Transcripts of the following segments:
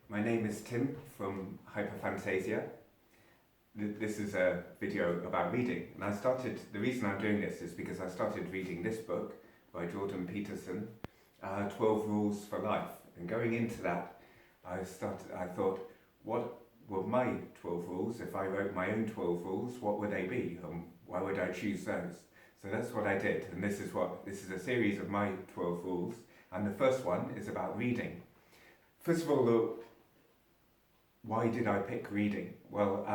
My name is Tim from Hyperfantasia. This is a video about reading, and the reason I'm doing this is because I started reading this book by Jordan Peterson, 12 Rules for Life. And going into that, I thought, what were my 12 rules? If I wrote my own 12 rules, what would they be? And why would I choose those? So that's what I did, and this is a series of my 12 rules, and the first one is about reading. First of all, why did I pick reading? Well,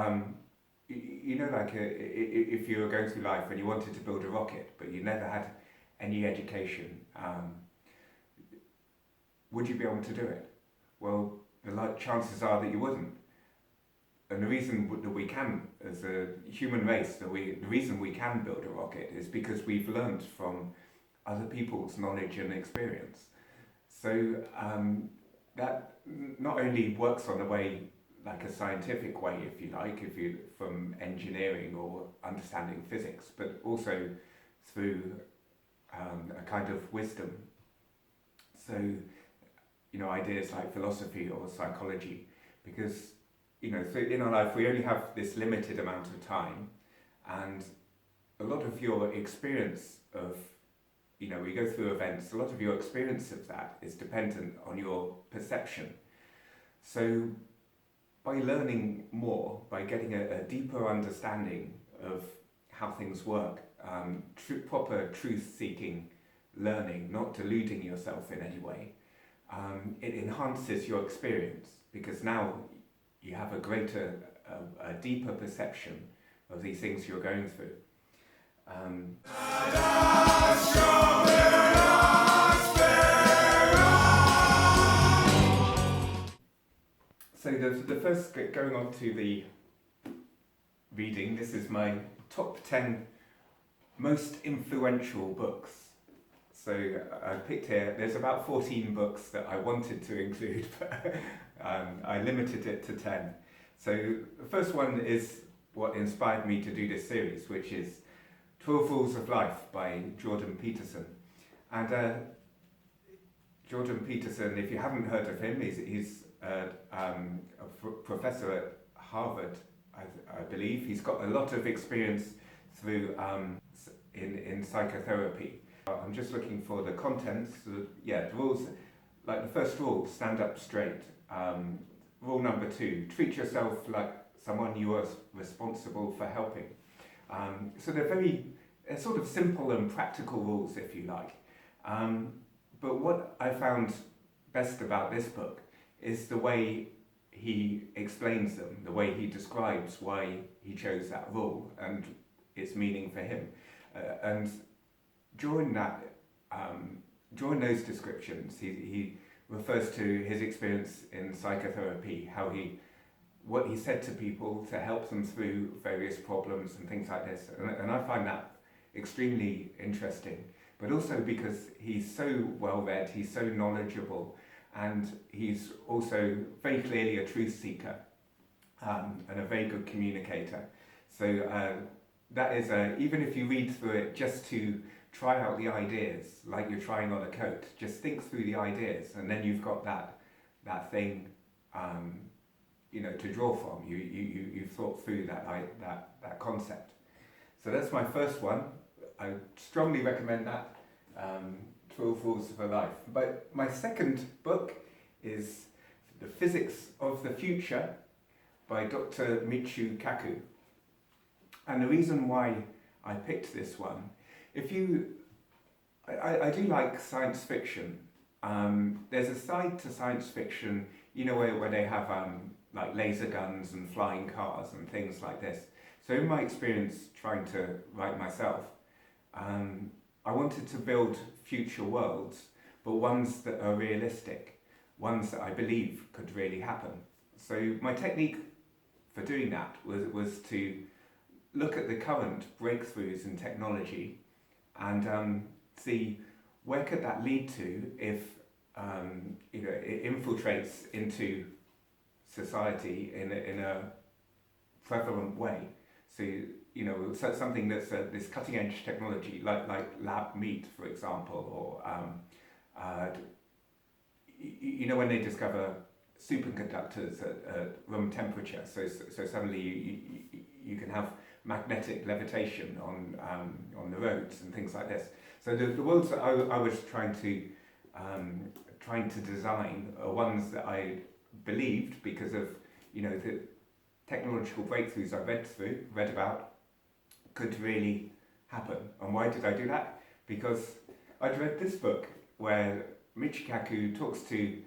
if you were going through life and you wanted to build a rocket, but you never had any education, would you be able to do it? Well, the chances are that you wouldn't. And the reason that we can, as a human race, the reason we can build a rocket is because we've learnt from other people's knowledge and experience. So that not only works on the way, like a scientific way, if you like, from engineering or understanding physics, but also through a kind of wisdom. So, ideas like philosophy or psychology, because, so in our life we only have this limited amount of time, and a lot of your experience of, we go through events, a lot of your experience of that is dependent on your perception. So by learning more, by getting a deeper understanding of how things work, proper truth-seeking learning, not deluding yourself in any way, it enhances your experience, because now you have a deeper perception of these things you're going through. So the first, going on to the reading, this is my top 10 most influential books. So I picked here, there's about 14 books that I wanted to include, but I limited it to 10. So the first one is what inspired me to do this series, which is 12 Rules of Life by Jordan Peterson. And Jordan Peterson, if you haven't heard of him, he's a professor at Harvard, I believe. He's got a lot of experience through in psychotherapy. I'm just looking for the contents. The rules, like the first rule, stand up straight. Rule number 2, treat yourself like someone you are responsible for helping. So they're sort of simple and practical rules, if you like. But what I found best about this book is the way he explains them, the way he describes why he chose that rule and its meaning for him. And during those descriptions, he refers to his experience in psychotherapy, what he said to people to help them through various problems and things like this. And I find that extremely interesting, but also because he's so well read, he's so knowledgeable, and he's also very clearly a truth seeker and a very good communicator. So that is, even if you read through it just to try out the ideas, like you're trying on a coat, just think through the ideas, and then you've got that thing, to draw from. You've thought through that concept. So that's my first one. I strongly recommend that. 12 Rules for Life. But my second book is The Physics of the Future by Dr. Michio Kaku. And the reason why I picked this one, I do like science fiction. There's a side to science fiction, where they have like laser guns and flying cars and things like this. So in my experience trying to write myself, I wanted to build future worlds, but ones that are realistic, ones that I believe could really happen. So my technique for doing that was to look at the current breakthroughs in technology and see where could that lead to if it infiltrates into society in a prevalent way. So something that's this cutting edge technology, like lab meat, for example, or when they discover superconductors at room temperature. So suddenly you can have magnetic levitation on the roads and things like this. So the worlds that I was trying to design are ones that I believed, because of the technological breakthroughs I read about, could really happen. And why did I do that? Because I'd read this book where Michikaku talks to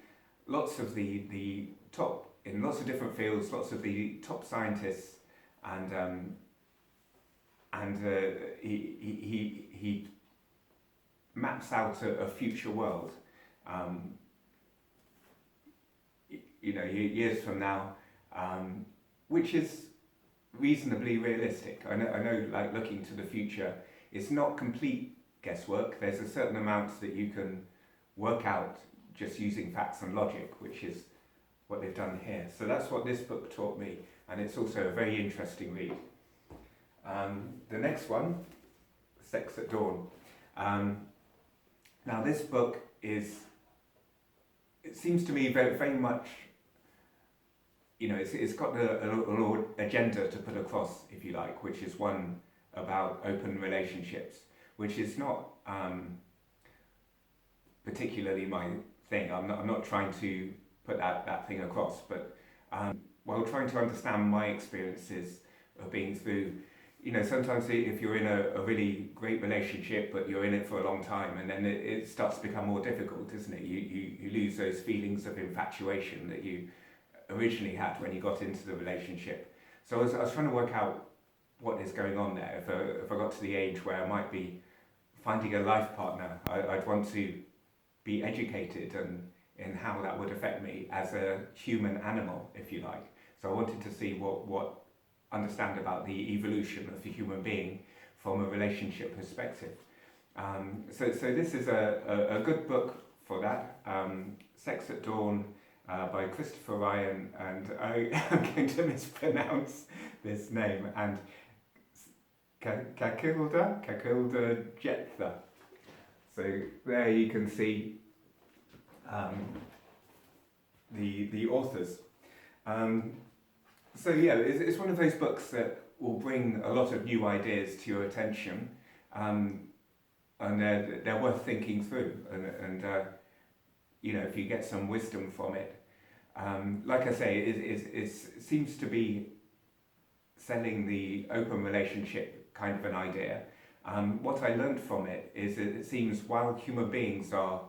lots of the top, in lots of different fields, lots of the top scientists, and he maps out a future world, years from now, which is reasonably realistic. I know, like, looking to the future, it's not complete guesswork. There's a certain amount that you can work out just using facts and logic, which is what they've done here. So that's what this book taught me, and it's also a very interesting read. The next one, Sex at Dawn. Now this book it seems to me very, very much, it's got an agenda to put across, if you like, which is one about open relationships, which is not particularly my thing. I'm not trying to put that thing across, but while trying to understand my experiences of being through, sometimes if you're in a really great relationship, but you're in it for a long time, and then it starts to become more difficult, isn't it? You lose those feelings of infatuation that you originally had when you got into the relationship. So I was trying to work out what is going on there. If I got to the age where I might be finding a life partner, I'd want to be educated in how that would affect me as a human animal, if you like. So I wanted to see what understand about the evolution of the human being from a relationship perspective. So this is a good book for that. Sex at Dawn by Christopher Ryan, and I am going to mispronounce this name, and Kakilda Jetha. So there you can see the authors. So yeah, it's one of those books that will bring a lot of new ideas to your attention, and they're worth thinking through. And if you get some wisdom from it, like I say, it seems to be selling the open relationship kind of an idea. What I learned from it is that it seems while human beings are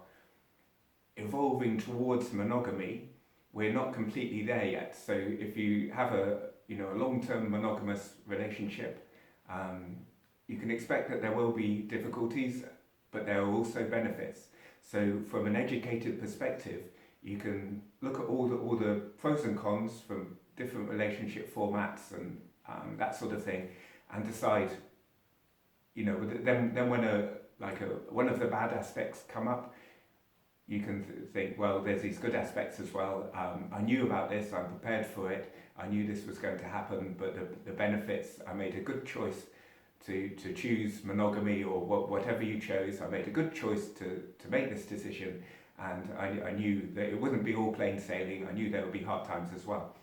evolving towards monogamy, we're not completely there yet. So if you have a long-term monogamous relationship, you can expect that there will be difficulties, but there are also benefits. So from an educated perspective, you can look at all the pros and cons from different relationship formats and that sort of thing, and decide, then when one of the bad aspects come up, you can think, well, there's these good aspects as well. I knew about this, I'm prepared for it, I knew this was going to happen, but the benefits, I made a good choice to choose monogamy, or whatever you chose. I made a good choice to make this decision, and I knew that it wouldn't be all plain sailing. I knew there would be hard times as well.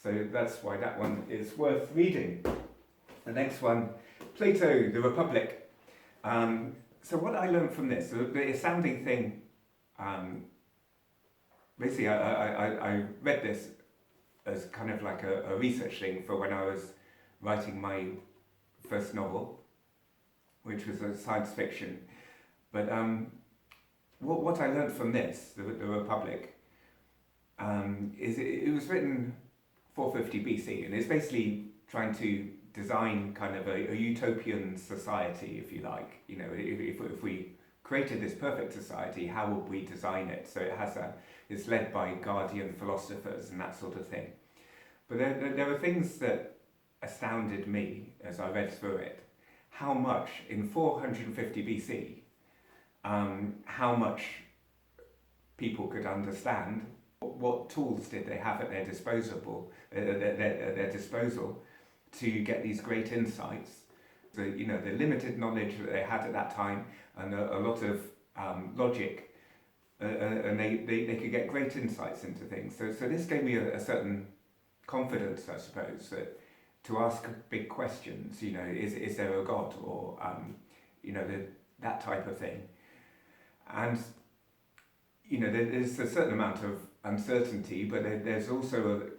So that's why that one is worth reading. The next one, Plato, The Republic. So what I learned from this, the astounding thing, basically I read this as kind of like a research thing for when I was writing my first novel, which was a science fiction. But what I learned from this, the Republic, is it was written 450 BC, and it's basically trying to design kind of a utopian society, if you like. If we created this perfect society, how would we design it? So it's led by guardian philosophers and that sort of thing. But there were things that astounded me as I read through it. How much in 450 BC, how much people could understand. What tools did they have at their disposal to get these great insights? The limited knowledge that they had at that time, and a lot of logic and they could get great insights into things. So this gave me a certain confidence, I suppose, that to ask big questions. Is there a God, or that type of thing. And there's a certain amount of uncertainty, but there's also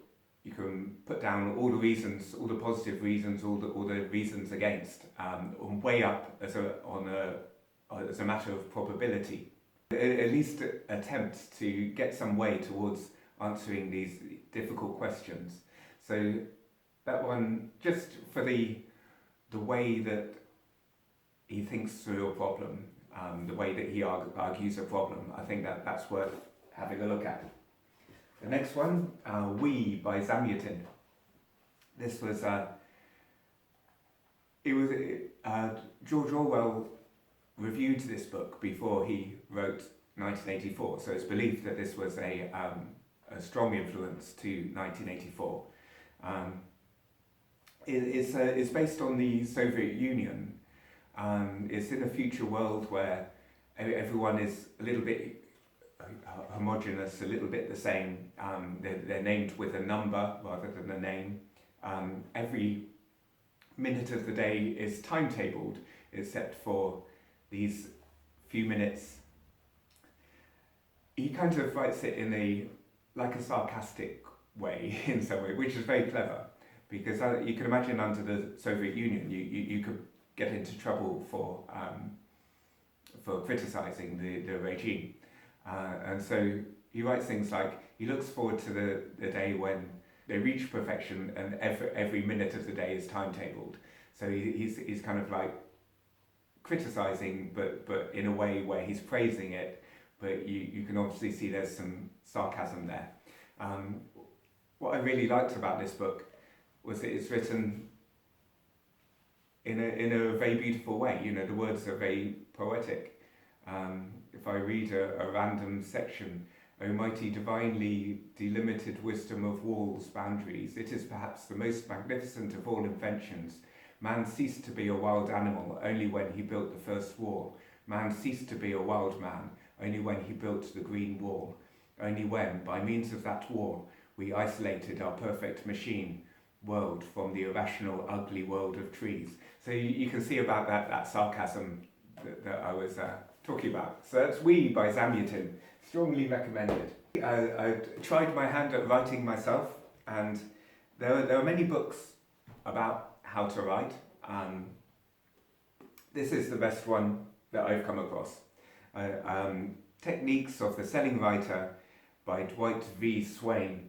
you can put down all the reasons, all the positive reasons, all the reasons against, and weigh up as a matter of probability. At least attempt to get some way towards answering these difficult questions. So that one, just for the way that he thinks through a problem, the way that he argues a problem, I think that's worth having a look at. The next one, We by Zamyatin. This was George Orwell reviewed this book before he wrote 1984, so it's believed that this was a strong influence to 1984. It's based on the Soviet Union. It's in a future world where everyone is a little bit homogeneous, a little bit the same. They're named with a number rather than a name. Every minute of the day is timetabled, except for these few minutes. He kind of writes it in a sarcastic way in some way, which is very clever, because you can imagine under the Soviet Union you could get into trouble for criticising the regime, and so he writes things like he looks forward to the day when they reach perfection and every minute of the day is timetabled. So he's kind of like criticising, but in a way where he's praising it, but you can obviously see there's some sarcasm there. What I really liked about this book was that it's written in a very beautiful way. The words are very poetic. If I read a random section, O mighty divinely delimited wisdom of walls, boundaries, it is perhaps the most magnificent of all inventions. Man ceased to be a wild animal only when he built the first war. Man ceased to be a wild man only when he built the Green Wall. Only when, by means of that war, we isolated our perfect machine world from the irrational, ugly world of trees. So you can see about that sarcasm that I was talking about. So that's We by Zamyatin. Strongly recommended. I tried my hand at writing myself, and there are many books about how to write. This is the best one that I've come across. Techniques of the Selling Writer by Dwight V. Swain.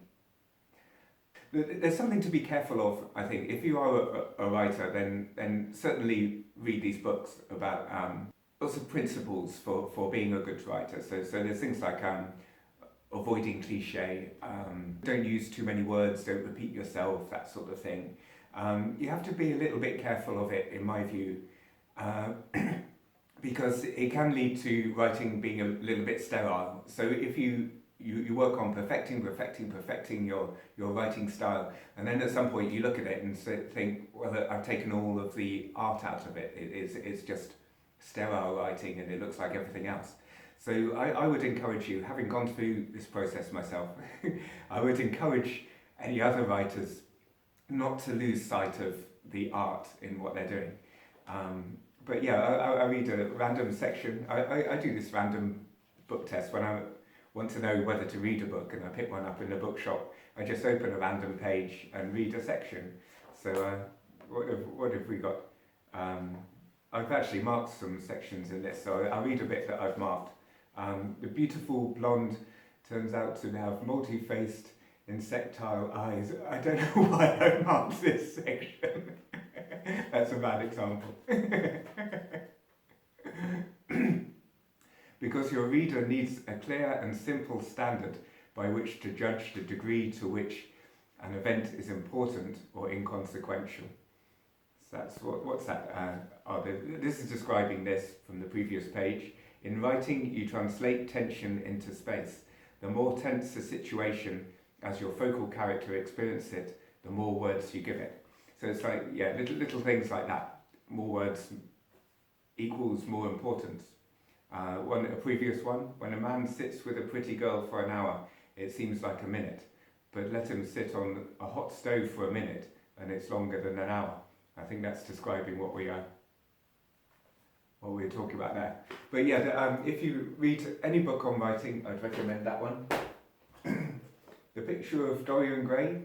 There's something to be careful of, I think. If you are a writer, then certainly read these books about lots of principles for being a good writer. So there's things like avoiding cliche, don't use too many words, don't repeat yourself, that sort of thing. You have to be a little bit careful of it, in my view, because it can lead to writing being a little bit sterile. So if you work on perfecting your writing style, and then at some point you look at it and think, well, I've taken all of the art out of it. It's just sterile writing and it looks like everything else. So I would encourage you, having gone through this process myself, I would encourage any other writers not to lose sight of the art in what they're doing. But yeah, I read a random section. I do this random book test when I want to know whether to read a book, and I pick one up in the bookshop. I just open a random page and read a section. So what have we got? I've actually marked some sections in this, so I'll read a bit that I've marked. The beautiful blonde turns out to have multi-faced insectile eyes. I don't know why I marked this section. That's a bad example. Because your reader needs a clear and simple standard by which to judge the degree to which an event is important or inconsequential. So that's what's that? This is describing this from the previous page. In writing, you translate tension into space. The more tense the situation as your focal character experiences it, the more words you give it. So it's like, little things like that. More words equals more importance. A previous one, when a man sits with a pretty girl for an hour, it seems like a minute, but let him sit on a hot stove for a minute, and it's longer than an hour. I think that's describing what we're talking about there. But yeah, if you read any book on writing, I'd recommend that one. The Picture of Dorian Gray.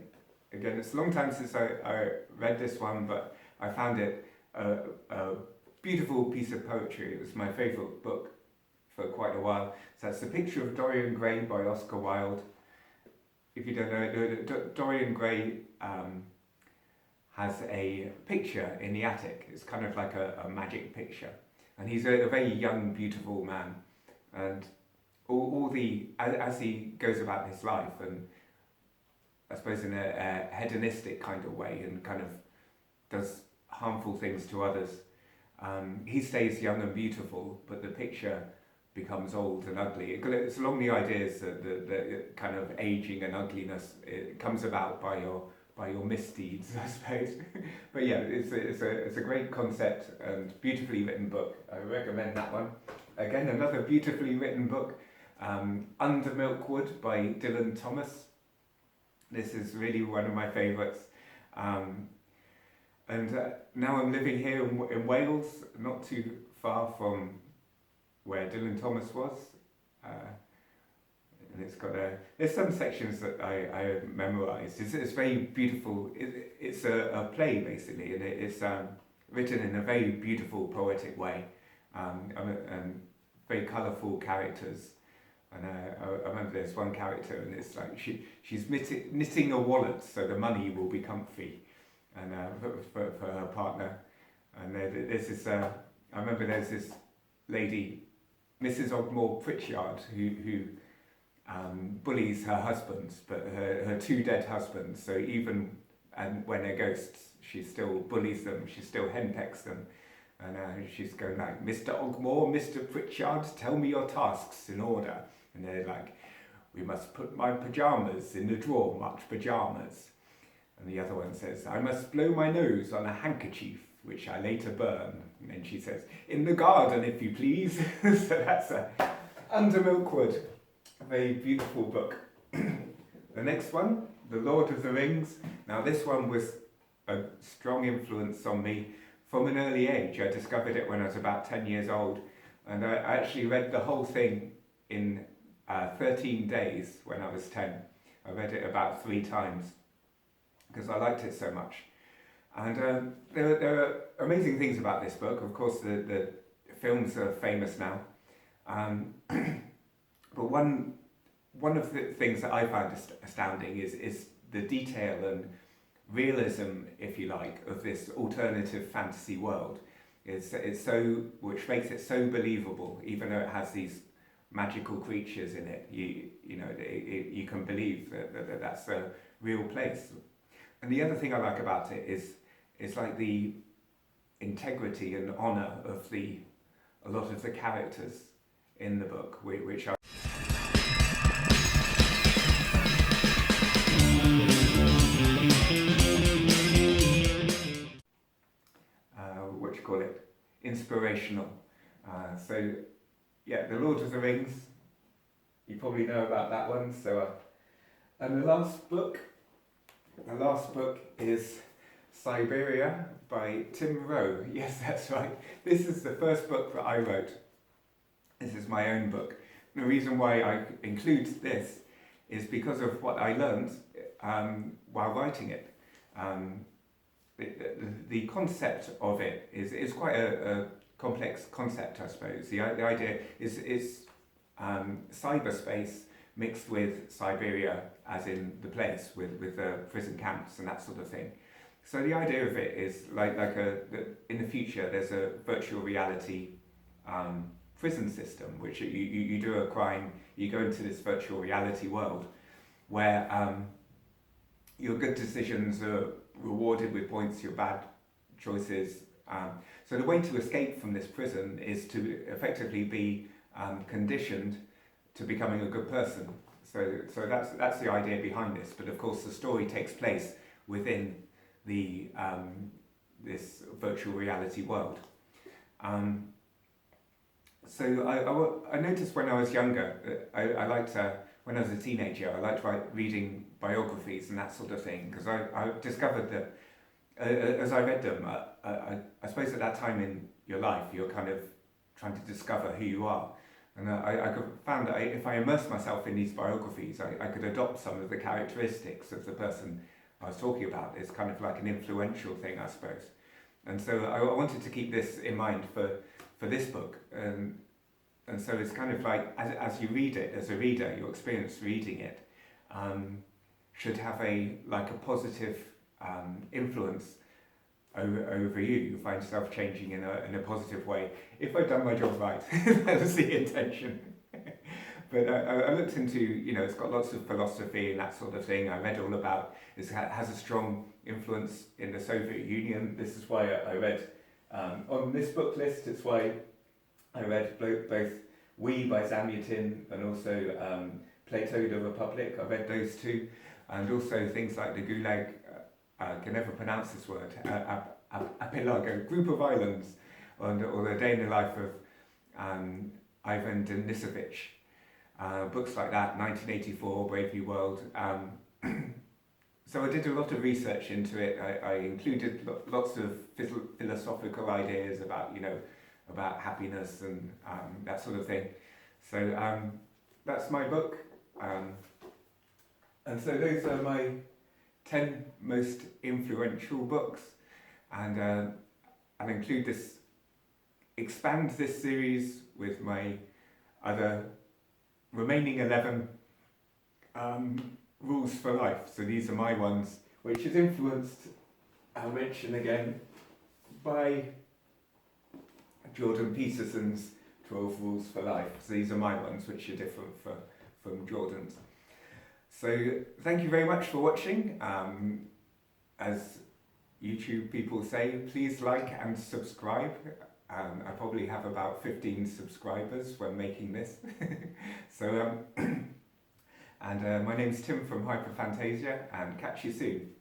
Again, it's a long time since I read this one, but I found it a beautiful piece of poetry. It was my favourite book for quite a while. So that's The Picture of Dorian Gray by Oscar Wilde. If you don't know, Dorian Gray has a picture in the attic. It's kind of like a magic picture. And he's a very young, beautiful man. And as he goes about his life, and I suppose in a hedonistic kind of way, and kind of does harmful things to others, he stays young and beautiful, but the picture becomes old and ugly. It's along the ideas that the kind of aging and ugliness, it comes about by your misdeeds, I suppose. But yeah, it's a great concept and beautifully written book. I recommend that one. Again, another beautifully written book, Under Milkwood by Dylan Thomas. This is really one of my favourites. Now I'm living here in Wales, not too far from where Dylan Thomas was. And it's got there's some sections that I memorised. It's very beautiful. It's a play basically, and it's written in a very beautiful, poetic way, and very colourful characters. And I remember there's one character, and it's like she's knitting a wallet so the money will be comfy, and for her partner. And there's this. I remember there's this lady, Mrs. Ogmore Pritchard, who bullies her husbands, but her two dead husbands. So even when they're ghosts, she still bullies them. She still henpecks them, and she's going like, "Mr. Ogmore, Mr. Pritchard, tell me your tasks in order." And they're like, "We must put my pyjamas in the drawer, much pyjamas." And the other one says, "I must blow my nose on a handkerchief, which I later burn." And then she says, "In the garden, if you please." So that's Under Milkwood, a very beautiful book. The next one, The Lord of the Rings. Now this one was a strong influence on me from an early age. I discovered it when I was about 10 years old, and I actually read the whole thing in 13 days when I was 10. I read it about 3 times because I liked it so much. And there are amazing things about this book. Of course, the films are famous now. But one of the things that I found astounding is the detail and realism, if you like, of this alternative fantasy world. It's so, which makes it so believable, even though it has these magical creatures in it. You can believe that that's a real place. And the other thing I like about it is like the integrity and honour of a lot of the characters in the book, which are what you call it, inspirational. So yeah, The Lord of the Rings, you probably know about that one. So and the last book is Siberia by Tim Rowe. Yes, that's right. This is the first book that I wrote. This is my own book. The reason why I include this is because of what I learned while writing it. The concept of it is quite a complex concept, I suppose. The idea is cyberspace mixed with Siberia, as in the place, with prison camps and that sort of thing. So the idea of it is like in the future there's a virtual reality prison system, which you do a crime, you go into this virtual reality world where your good decisions are rewarded with points, your bad choices. So the way to escape from this prison is to effectively be conditioned to becoming a good person. So that's the idea behind this. But of course, the story takes place within the this virtual reality world. So I noticed when I was younger, I liked, when I was a teenager, I liked reading biographies and that sort of thing, because I discovered that as I read them, I suppose at that time in your life, you're kind of trying to discover who you are. And found that if I immersed myself in these biographies, I could adopt some of the characteristics of the person I was talking about. It's kind of like an influential thing, I suppose. And so I wanted to keep this in mind for this book. And so it's kind of like, as you read it, as a reader, your experience reading it should have a positive influence over you. You find yourself changing in a positive way. If I'd done my job right, that was the intention. But I looked into, it's got lots of philosophy and that sort of thing. I read all about it. Has a strong influence in the Soviet Union. This is why I read on this book list. It's why I read both We by Zamyatin and also Plato the Republic. I read those two, and also things like the Gulag. I can never pronounce this word. Archipelago, Group of Islands, or the Day in the Life of Ivan Denisovich. Books like that, 1984, Brave New World. So I did a lot of research into it. I included lots of philosophical ideas about, about happiness and that sort of thing. So that's my book. And so those are my 10 most influential books. And I'll expand this series with my other remaining 11 rules for life. So these are my ones, which is influenced, I'll mention again, by Jordan Peterson's 12 Rules for Life. So these are my ones, which are different from Jordan's. So thank you very much for watching. As YouTube people say, please like and subscribe. I probably have about 15 subscribers when making this. So, and my name's Tim from Hyperfantasia, and catch you soon.